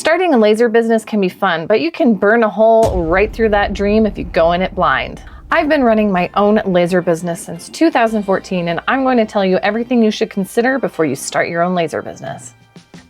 Starting a laser business can be fun, but you can burn a hole right through that dream if you go in it blind. I've been running my own laser business since 2014, and I'm going to tell you everything you should consider before you start your own laser business.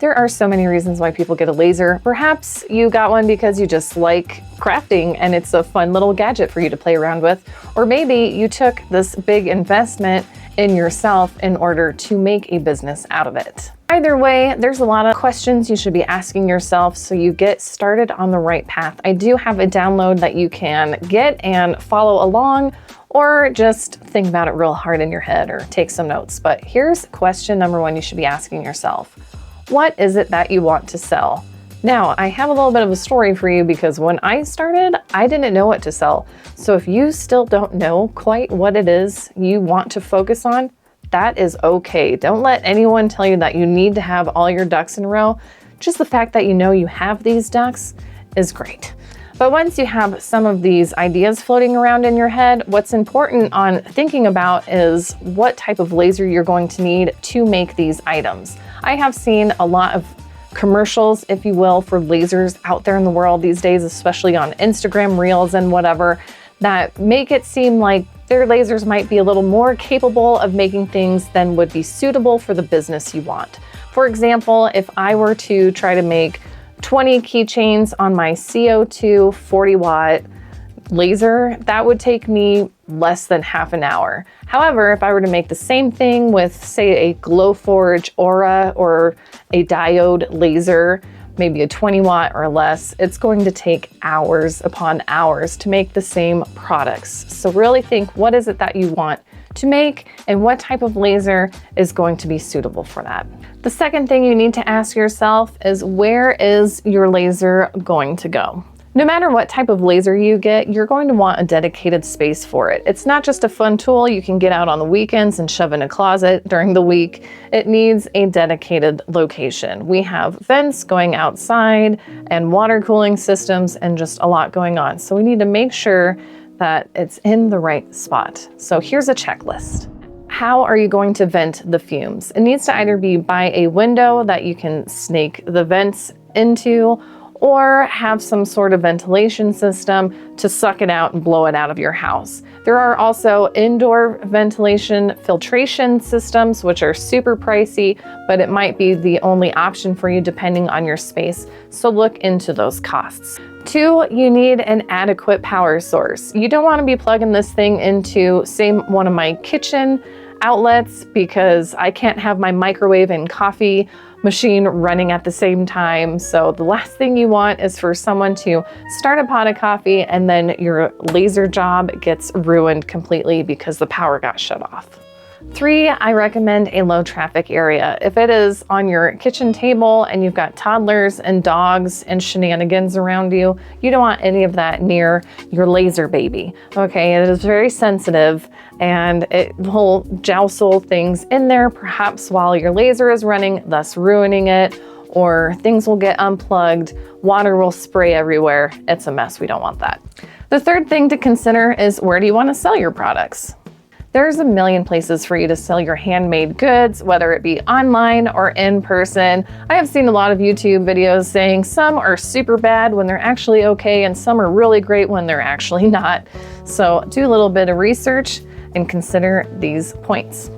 There are so many reasons why people get a laser. Perhaps you got one because you just like crafting and it's a fun little gadget for you to play around with. Or maybe you took this big investment in yourself in order to make a business out of it. Either way, there's a lot of questions you should be asking yourself so you get started on the right path. I do have a download that you can get and follow along, or just think about it real hard in your head or take some notes. But here's question number one you should be asking yourself. What is it that you want to sell? Now, I have a little bit of a story for you because when I started, I didn't know what to sell. So if you still don't know quite what it is you want to focus on, that is okay. Don't let anyone tell you that you need to have all your ducks in a row. Just the fact that you know you have these ducks is great. But once you have some of these ideas floating around in your head, what's important on thinking about is what type of laser you're going to need to make these items. I have seen a lot of commercials, if you will, for lasers out there in the world these days, especially on Instagram Reels and whatever, that make it seem like their lasers might be a little more capable of making things than would be suitable for the business you want. For example, if I were to try to make 20 keychains on my CO2 40-watt laser, that would take me less than half an hour. However, if I were to make the same thing with, say, a Glowforge Aura or a diode laser, maybe a 20-watt or less, it's going to take hours upon hours to make the same products. So really think, what is it that you want to make and what type of laser is going to be suitable for that? The second thing you need to ask yourself is, where is your laser going to go? No matter what type of laser you get, you're going to want a dedicated space for it. It's not just a fun tool you can get out on the weekends and shove in a closet during the week. It needs a dedicated location. We have vents going outside and water cooling systems and just a lot going on. So we need to make sure that it's in the right spot. So here's a checklist. How are you going to vent the fumes? It needs to either be by a window that you can snake the vents into, or have some sort of ventilation system to suck it out and blow it out of your house. There are also indoor ventilation filtration systems, which are super pricey, but it might be the only option for you depending on your space. So look into those costs. 2, you need an adequate power source. You don't want to be plugging this thing into, say, one of my kitchen outlets, because I can't have my microwave and coffee machine running at the same time. So the last thing you want is for someone to start a pot of coffee and then your laser job gets ruined completely because the power got shut off. 3, I recommend a low traffic area. If it is on your kitchen table and you've got toddlers and dogs and shenanigans around you, you don't want any of that near your laser baby. Okay, it is very sensitive and it will joustle things in there, perhaps while your laser is running, thus ruining it, or things will get unplugged, water will spray everywhere. It's a mess. We don't want that. The third thing to consider is, where do you want to sell your products? There's a million places for you to sell your handmade goods, whether it be online or in person. I have seen a lot of YouTube videos saying some are super bad when they're actually okay, and some are really great when they're actually not. So do a little bit of research and consider these points.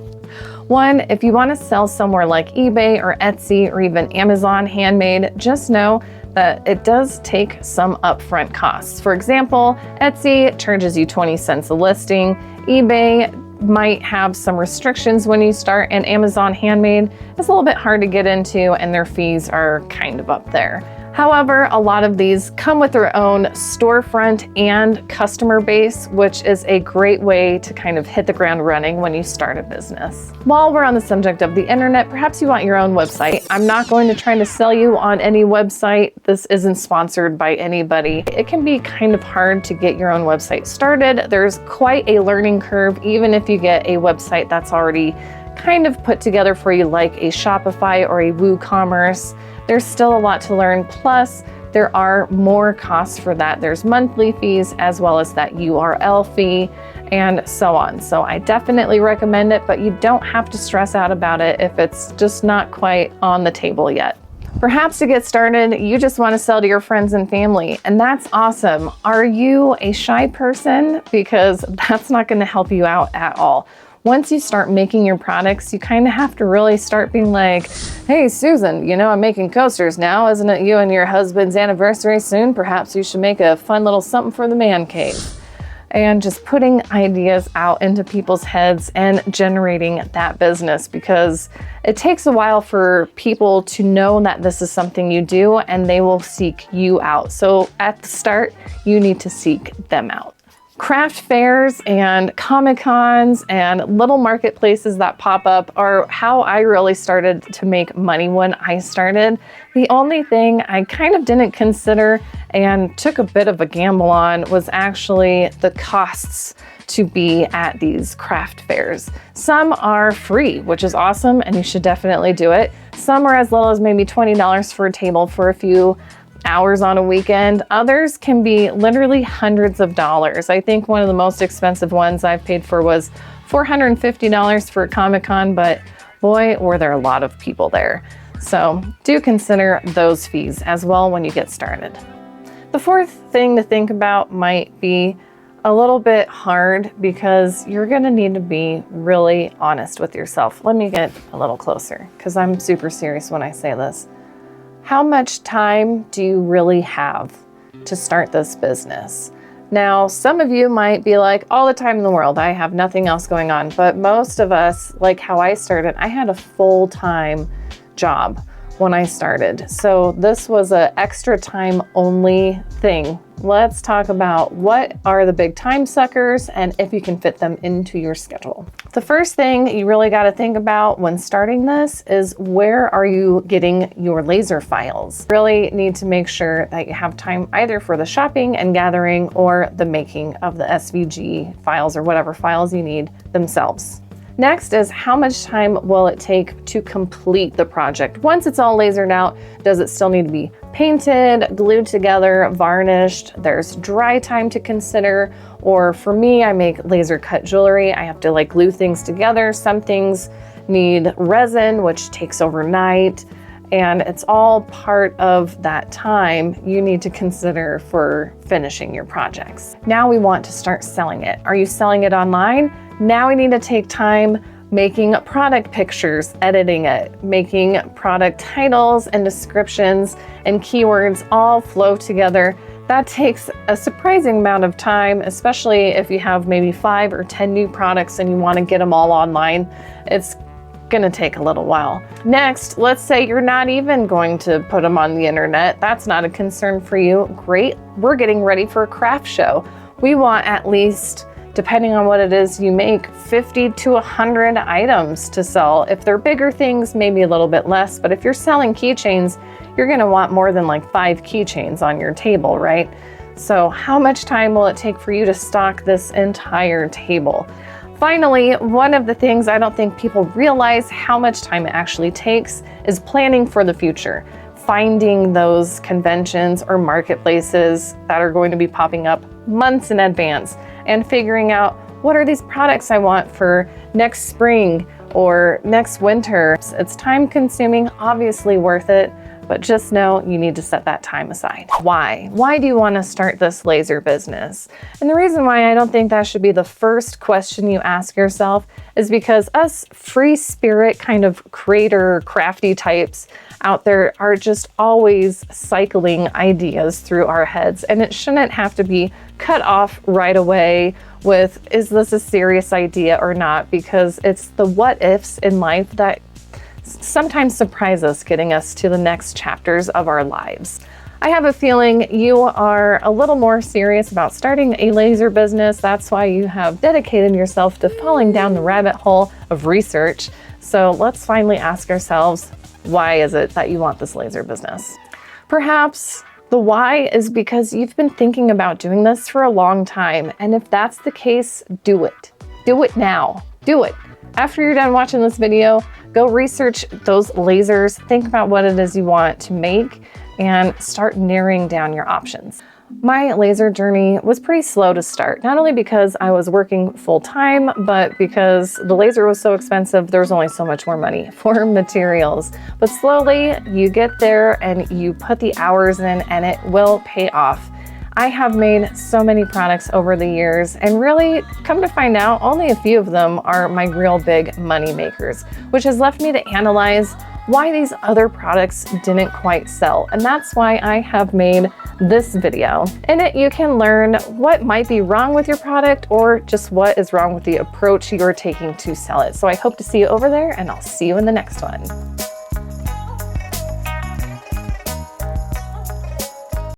1, if you want to sell somewhere like eBay or Etsy or even Amazon handmade, just know that it does take some upfront costs. For example, Etsy charges you 20 cents a listing. eBay might have some restrictions when you start, and Amazon handmade is a little bit hard to get into and their fees are kind of up there. However, a lot of these come with their own storefront and customer base, which is a great way to kind of hit the ground running when you start a business. While we're on the subject of the internet, perhaps you want your own website. I'm not going to try to sell you on any website. This isn't sponsored by anybody. It can be kind of hard to get your own website started. There's quite a learning curve, even if you get a website that's already kind of put together for you, like a Shopify or a WooCommerce. There's still a lot to learn. Plus, there are more costs for that. There's monthly fees as well as that URL fee and so on. So I definitely recommend it, but you don't have to stress out about it if it's just not quite on the table yet. Perhaps to get started, you just want to sell to your friends and family, and that's awesome. Are you a shy person? Because that's not going to help you out at all. Once you start making your products, you kind of have to really start being like, hey, Susan, you know, I'm making coasters now. Isn't it you and your husband's anniversary soon? Perhaps you should make a fun little something for the man cave. And just putting ideas out into people's heads and generating that business, because it takes a while for people to know that this is something you do and they will seek you out. So at the start, you need to seek them out. Craft fairs and Comic-Cons and little marketplaces that pop up are how I really started to make money when I started. The only thing I kind of didn't consider and took a bit of a gamble on was actually the costs to be at these craft fairs. Some are free, which is awesome, and you should definitely do it. Some are as little as maybe $20 for a table for a few hours on a weekend. Others can be literally hundreds of dollars. I think one of the most expensive ones I've paid for was $450 for a Comic-Con, but boy, were there a lot of people there. So do consider those fees as well when you get started. The fourth thing to think about might be a little bit hard, because you're going to need to be really honest with yourself. Let me get a little closer, because I'm super serious when I say this. How much time do you really have to start this business? Now, some of you might be like, all the time in the world, I have nothing else going on. But most of us, like how I started, I had a full-time job when I started. So this was an extra time only thing. Let's talk about what are the big time suckers and if you can fit them into your schedule. The first thing you really got to think about when starting this is, where are you getting your laser files? Really need to make sure that you have time either for the shopping and gathering or the making of the SVG files or whatever files you need themselves. Next is, how much time will it take to complete the project? Once it's all lasered out, does it still need to be painted, glued together, varnished? There's dry time to consider. Or for me, I make laser cut jewelry. I have to like glue things together. Some things need resin, which takes overnight. And it's all part of that time you need to consider for finishing your projects. Now we want to start selling it. Are you selling it online? Now we need to take time making product pictures, editing it, making product titles and descriptions and keywords all flow together. That takes a surprising amount of time, especially if you have maybe 5 or 10 new products and you want to get them all online. It's gonna take a little while. Next, let's say you're not even going to put them on the internet. That's not a concern for you. Great, we're getting ready for a craft show. We want at least, depending on what it is you make, 50 to 100 items to sell. If they're bigger things, maybe a little bit less, but if you're selling keychains, you're gonna want more than like 5 keychains on your table, right? So how much time will it take for you to stock this entire table? Finally, one of the things I don't think people realize how much time it actually takes is planning for the future. Finding those conventions or marketplaces that are going to be popping up months in advance and figuring out, what are these products I want for next spring or next winter? It's time consuming, obviously worth it, but just know you need to set that time aside. Why? Why do you want to start this laser business? And the reason why I don't think that should be the first question you ask yourself is because us free spirit kind of creator, crafty types out there are just always cycling ideas through our heads, and it shouldn't have to be cut off right away with, is this a serious idea or not? Because it's the what ifs in life that sometimes surprise us, getting us to the next chapters of our lives. I have a feeling you are a little more serious about starting a laser business. That's why you have dedicated yourself to falling down the rabbit hole of research. So let's finally ask ourselves, why is it that you want this laser business? Perhaps the why is because you've been thinking about doing this for a long time. And if that's the case, do it. Do it now. Do it. After you're done watching this video, go research those lasers, think about what it is you want to make, and start narrowing down your options. My laser journey was pretty slow to start, not only because I was working full-time, but because the laser was so expensive, there was only so much more money for materials. But slowly you get there and you put the hours in and it will pay off. I have made so many products over the years, and really, come to find out, only a few of them are my real big money makers, which has left me to analyze why these other products didn't quite sell. And that's why I have made this video. In it, you can learn what might be wrong with your product or just what is wrong with the approach you're taking to sell it. So I hope to see you over there, and I'll see you in the next one.